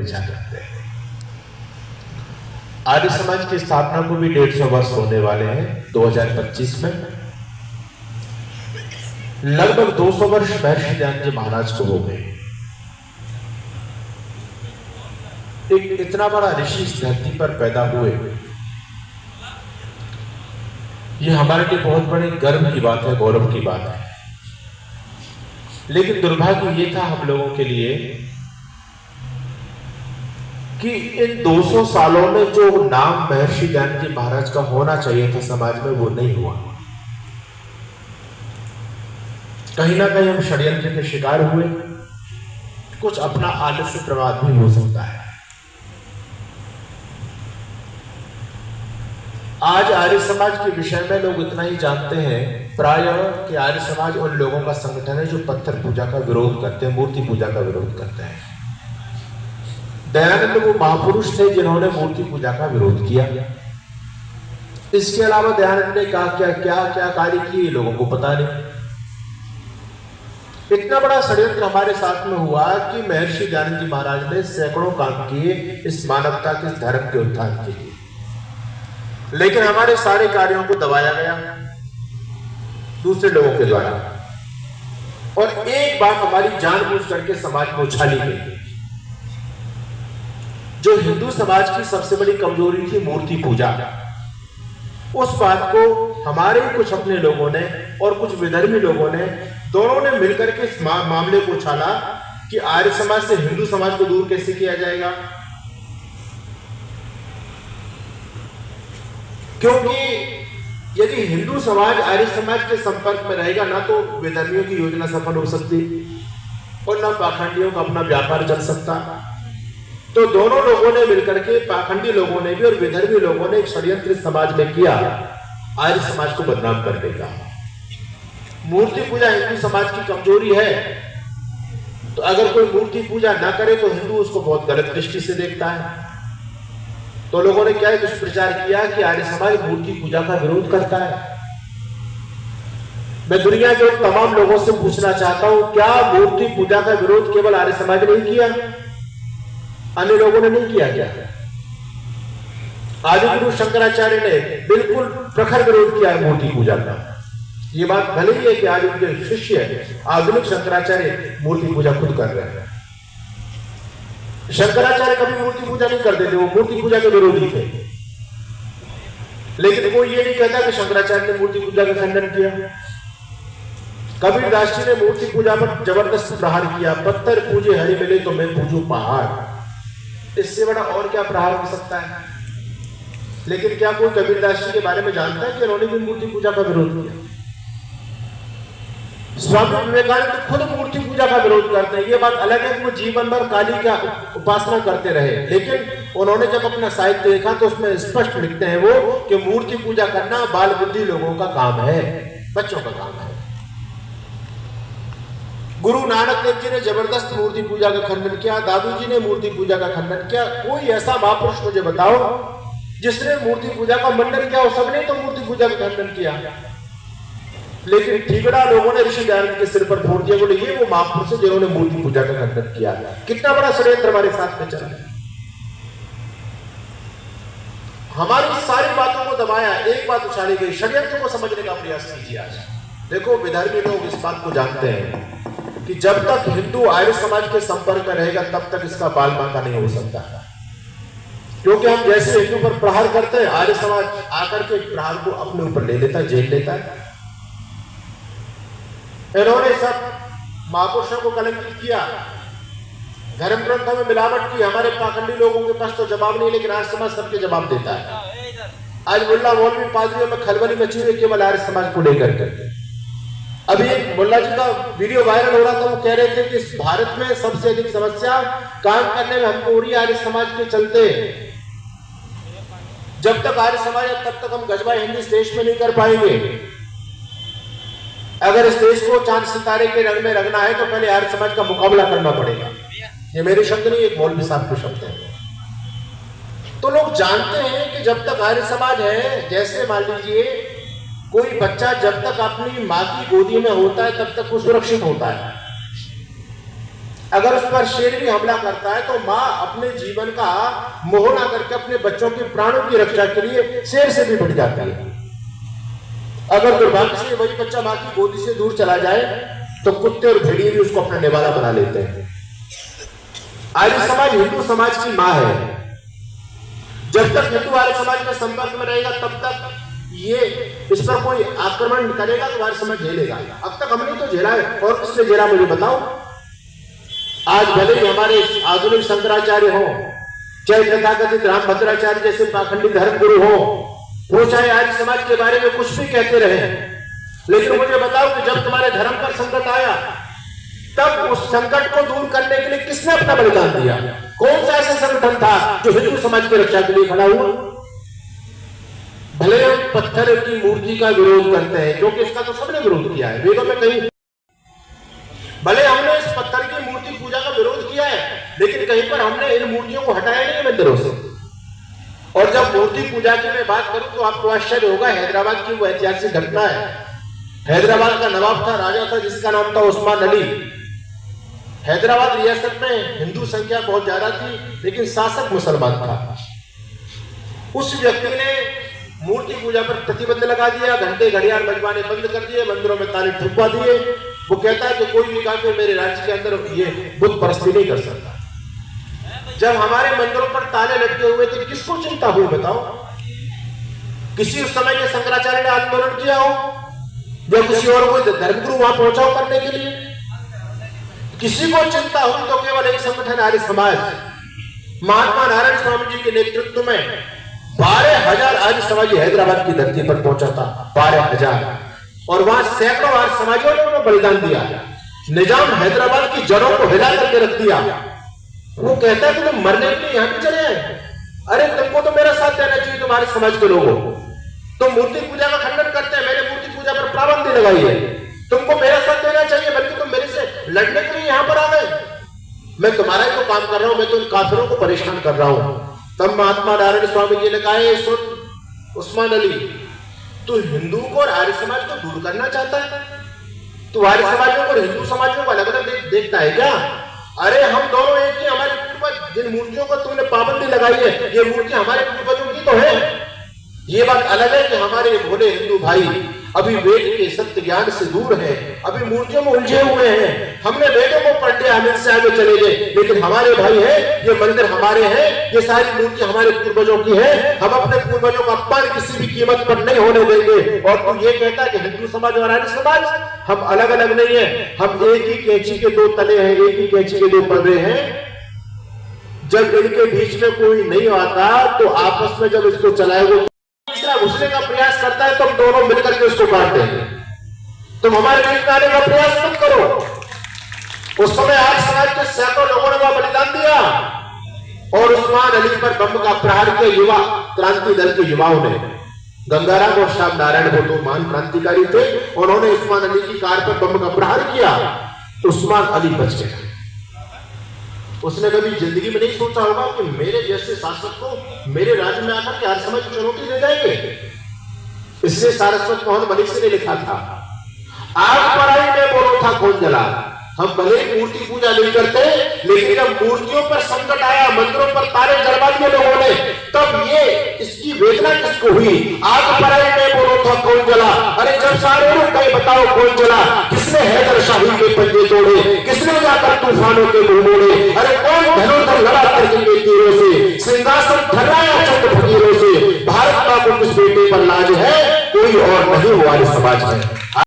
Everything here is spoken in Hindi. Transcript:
इच्छा करते हैं। आर्य समाज की स्थापना को भी 150 वर्ष होने वाले हैं 2025 में। लगभग 200 वर्ष महर्षि दयानंद जी महाराज को हो गए। एक इतना बड़ा ऋषि इस धरती पर पैदा हुए, यह हमारे लिए बहुत बड़े गर्व की बात है, गौरव की बात है। लेकिन दुर्भाग्य ये था हम लोगों के लिए कि इन 200 सालों में जो नाम महर्षि दयानंद जी महाराज का होना चाहिए था समाज में, वो नहीं हुआ। कहीं ना कहीं हम षड्यंत्र के शिकार हुए, कुछ अपना आलस्य प्रमाद भी हो सकता है। आज आर्य समाज के विषय में लोग इतना ही जानते हैं प्रायः कि आर्य समाज उन लोगों का संगठन है जो पत्थर पूजा का विरोध करते हैं, मूर्ति पूजा का विरोध करते हैं। दयानंद वो महापुरुष थे जिन्होंने मूर्ति पूजा का विरोध किया। इसके अलावा दयानंद ने क्या क्या कार्य किए लोगों को पता नहीं। इतना बड़ा षड्यंत्र हमारे साथ में हुआ कि महर्षि दयानंद जी महाराज ने सैकड़ों काम किए इस मानवता के इस धर्म के उत्थान के लिए, लेकिन हमारे सारे कार्यों को दबाया गया दूसरे लोगों के द्वारा, और एक बात हमारी जानबूझ करके समाज में उछाली गई। जो हिंदू समाज की सबसे बड़ी कमजोरी थी मूर्ति पूजा, उस बात को हमारे कुछ अपने लोगों ने और कुछ विधर्मी लोगों ने, दोनों ने मिलकर के इस मामले को उछाला कि आर्य समाज से हिंदू समाज को दूर कैसे किया जाएगा। क्योंकि यदि हिंदू समाज आर्य समाज के संपर्क में रहेगा ना तो विधर्मियों की योजना सफल हो सकती और ना पाखंडियों का अपना व्यापार चल सकता। तो दोनों लोगों ने मिलकर के, पाखंडी लोगों ने भी और विधर्मी लोगों ने एक षड्यंत्र समाज में किया आर्य समाज को बदनाम करने का। मूर्ति पूजा हिंदू समाज की कमजोरी है, तो अगर कोई मूर्ति पूजा ना करे तो हिंदू उसको बहुत गलत दृष्टि से देखता है। तो लोगों ने क्या दुष्प्रचार किया कि आर्य समाज मूर्ति पूजा का विरोध करता है। मैं दुनिया के तमाम लोगों से पूछना चाहता हूं, क्या मूर्ति पूजा का विरोध केवल आर्य समाज ने नहीं किया, अन्य लोगों ने नहीं किया? क्या आदिगुरु शंकराचार्य ने बिल्कुल प्रखर विरोध किया है मूर्ति पूजा का। ये बात भले ही है कि आज उनके शिष्य आधुनिक शंकराचार्य मूर्ति पूजा खुद कर रहे हैं। शंकराचार्य कभी मूर्ति पूजा नहीं करते थे, वो मूर्ति पूजा के विरोधी थे। लेकिन वो ये नहीं कहता कि शंकराचार्य ने मूर्ति पूजा का खंडन किया। कबीरदास जी ने मूर्ति पूजा पर जबरदस्त प्रहार किया, पत्थर पूजे हरि मिले तो मैं पूजू पहाड़। इससे बड़ा और क्या प्रहार हो सकता है? लेकिन क्या कोई कबीरदास जी के बारे में जानता है कि उन्होंने भी मूर्ति पूजा का विरोध किया? स्वामी विवेकानंद खुद मूर्ति पूजा का विरोध करते हैं। ये बात अलग है कि वो जीवन भर काली का उपासना करते रहे, लेकिन उन्होंने जब अपना साहित्य देखा तो उसमें स्पष्ट लिखते हैं वो कि मूर्ति पूजा करना बाल बुद्धि लोगों का काम है, बच्चों का काम है। गुरु नानक देव जी ने जबरदस्त मूर्ति पूजा का खंडन किया, दादू जी ने मूर्ति पूजा का खंडन किया। कोई ऐसा महापुरुष मुझे बताओ जिसने मूर्ति पूजा का मंडन किया हो? सबने तो मूर्ति पूजा का खंडन किया, लेकिन ठीकड़ा लोगों ने ऋषि दयानंद के सिर पर फोड़ दिया, बोले ये वो महापुरुष है जिन्होंने मूर्ति पूजा का खंडन किया। कितना बड़ा षड्यंत्र हमारे साथ में चला। हमारी सारी बातों को दबाया, एक बात उछाली गई। षड्यंत्र को समझने का प्रयास कीजिए। आज देखो, विधर्मी लोग इस बात को जानते हैं कि जब तक हिंदू आर्य समाज के संपर्क में रहेगा तब तक इसका बाल बांका नहीं हो सकता, क्योंकि हम जैसे हिंदू पर प्रहार करते हैं, आर्य समाज आकर के प्रहार को अपने ऊपर ले लेता है, झेल लेता है। इन्होंने सब महापुरुषों को कलंकित किया, धर्म ग्रंथों में मिलावट की। हमारे पाखंडी लोगों के पास तो जवाब नहीं, लेकिन आर्य समाज सबके जवाब देता है। आज मुल्ला मौलवी पादरियों में खलबली मची हुई केवल आर्य समाज को लेकर के। अभी एक मुल्ला जी का वीडियो वायरल हो रहा था, वो कह रहे थे कि भारत में सबसे अधिक समस्या काम करने में हमको हो रही है आर्य समाज के चलते। जब तक आर्य समाज है तब तक हम गजबा हिंदी इस देश में नहीं कर पाएंगे। अगर इस देश को चांद सितारे के रंग में रंगना है तो पहले आर्य समाज का मुकाबला करना पड़ेगा। ये मेरे शब्द नहीं, एक मौलवी साहब के शब्द हैं। तो लोग जानते हैं कि जब तक आर्य समाज है, जैसे मान लीजिए कोई बच्चा जब तक अपनी माँ की गोदी में होता है तब तक वो सुरक्षित होता है। अगर उस पर शेर भी हमला करता है तो माँ अपने जीवन का मोह ना करके अपने बच्चों के प्राणों की रक्षा के लिए शेर से भी बढ़ जाती है। अगर दुर्भाग्य से वही बच्चा माँ की गोदी से दूर चला जाए तो कुत्ते और भेड़िए भी उसको अपना निवाला बना लेते हैं। आर्य समाज हिंदू समाज की माँ है। जब तक हिंदू आर्य समाज के संपर्क में रहेगा तब तक ये इस पर कोई आक्रमण करेगा तो आर्य समाज झेलेगा। अब तक हमने तो झेला है, और किसने झेला मुझे बताओ। आज भले ही हमारे आधुनिक शंकराचार्य हो, चाहे तथाकथित रामभद्राचार्य जैसे पाखंडी धर्मगुरु हो, वो चाहे आर्य समाज के बारे में कुछ भी कहते रहे, लेकिन मुझे बताओ कि जब तुम्हारे धर्म पर संकट आया तब उस संकट को दूर करने के लिए किसने अपना बलिदान दिया? कौन सा ऐसा संगठन था जो हिंदू समाज की रक्षा के लिए खड़ा हुआ? भले हम पत्थर की मूर्ति का विरोध करते हैं, क्योंकि इसका तो सबने विरोध किया है वेदों में कहीं। भले हमने इस पत्थर की मूर्ति पूजा का विरोध किया है, लेकिन कहीं पर हमने इन मूर्तियों को हटाया नहीं मंदिरों से। और जब मूर्ति पूजा की मैं बात करूं तो आपको आश्चर्य होगा, हैदराबाद की वो ऐतिहासिक घटना है। हैदराबाद का नवाब था, राजा था, जिसका नाम था उस्मान अली। हैदराबाद रियासत में हिंदू संख्या बहुत ज्यादा थी, लेकिन शासक मुसलमान था। उस व्यक्ति ने मूर्ति पूजा पर प्रतिबंध लगा दिया, घंटे घड़ियाल बजवाने बंद कर दिए, मंदिरों में ताले ठुकवा दिए। वो कहता है कि कोई भी काफिर मेरे राज्य के अंदर ये बुत परस्ती नहीं कर सकता। जब हमारे मंदिरों पर ताले लटके हुए थे, किसको चिंता हुई बताओ? किसी उस समय के शंकराचार्य ने आंदोलन किया हो, या किसी और कोई धर्मगुरु वहां पहुंचाओ करने के लिए? किसी को चिंता हुई तो केवल एक संगठन आर्य समाज, महात्मा नारायण स्वामी जी के नेतृत्व में 12,000 आर्य समाजी हैदराबाद की धरती पर पहुंचा था। 12,000, और वहां सैकड़ों आर्य समाजियों ने बलिदान दिया। निजाम हैदराबाद की जड़ों को हिला करके रख दिया। वो कहता है कि तुम मरने के लिए यहां भी चले आए? अरे तुमको तो मेरा साथ देना चाहिए, तुम्हारे समाज के लोगों। तुम मूर्ति पूजा का खंडन करते हैं, मैंने मूर्ति पूजा पर पाबंदी लगाई है, तुमको मेरा साथ देना चाहिए, बल्कि तुम मेरे से लड़ने के लिए यहां पर आ गए। मैं तुम्हारा ही तो काम कर रहा हूं, मैं तो उन काफिरों को परेशान कर रहा हूं। तब महात्मा नारायण स्वामी जी ने कहा, सुन उस्मान अली, तू हिंदू को और आर्य समाज को दूर करना चाहता है? तू आर्य समाजों को और हिंदू समाजों को अलग अलग देखता है क्या? अरे हम दोनों एक ही, हमारे पूर्वज जिन मूर्तियों को तुमने पाबंदी लगाई है, ये मूर्ति हमारे पूर्वजों की तो है। ये बात अलग है कि हमारे भोले हिंदू भाई अभी वेद के सत्य ज्ञान से दूर है, अभी मूर्तियों में उलझे हुए हैं। हमने वेदों को पढ़ लिया, हम इनसे आगे चले गए, लेकिन हमारे भाई हैं, ये मंदिर हमारे हैं, ये सारी मूर्ति हमारे पूर्वजों की है। हम अपने पूर्वजों का अपमान किसी भी कीमत पर नहीं होने देंगे। और तू ये कहता है कि हिंदू समाज और आर्य समाज हम अलग अलग नहीं है, हम एक ही कैंची के दो तले हैं, एक ही कैंची के दो पल्ले हैं। जब इनके बीच में कोई नहीं आता तो आपस में जब इसको चलाएगा, घुसने का प्रयास करता है, तुम दोनों मिलकर के उसको काट देंगे। तुम हमारे बीच में आने का प्रयास मत करो। उस समय आर्य समाज के सैकड़ों लोगों ने वहां बलिदान दिया, और उस्मान अली पर बम का प्रहार किया युवा क्रांति दल के युवाओं ने। गंगाराम और श्याम नारायण वो दो महान क्रांतिकारी थे, उन्होंने उस्मान अली की कार पर बम का प्रहार किया। उस्मान अली बच गया। उसने कभी जिंदगी में नहीं सोचा होगा कि मेरे जैसे शासक को मेरे राज्य में आकर के आर्य समाज को चुनौती दे जाएंगे। इसलिए सारस्वत मोहन मलिक ने लिखा था, आग पराई में बोलो था कौन जला। हम भले मूर्ति पूजा नहीं करते, लेकिन जब मूर्तियों पर संकट आया, मंदिरों पर तारे जलवा दिए लोगों ने, तब ये इसकी वेदना किसको हुई? आग पराई में बोलो था कौन जला। अरे जब सारे लोग कहीं बताओ कौन जला? किसने हैदर शाही के पंजे तोड़े? किसने जाकर तूफानों के मुंह मोड़े? अरे कौन धनुर्धर लड़ा करके तीरों से, सिंहासन ठहराया चंद फकीरों से। भारत का कुछ बेटे पर लाज है, कोई और नहीं, वो आर्य समाज है।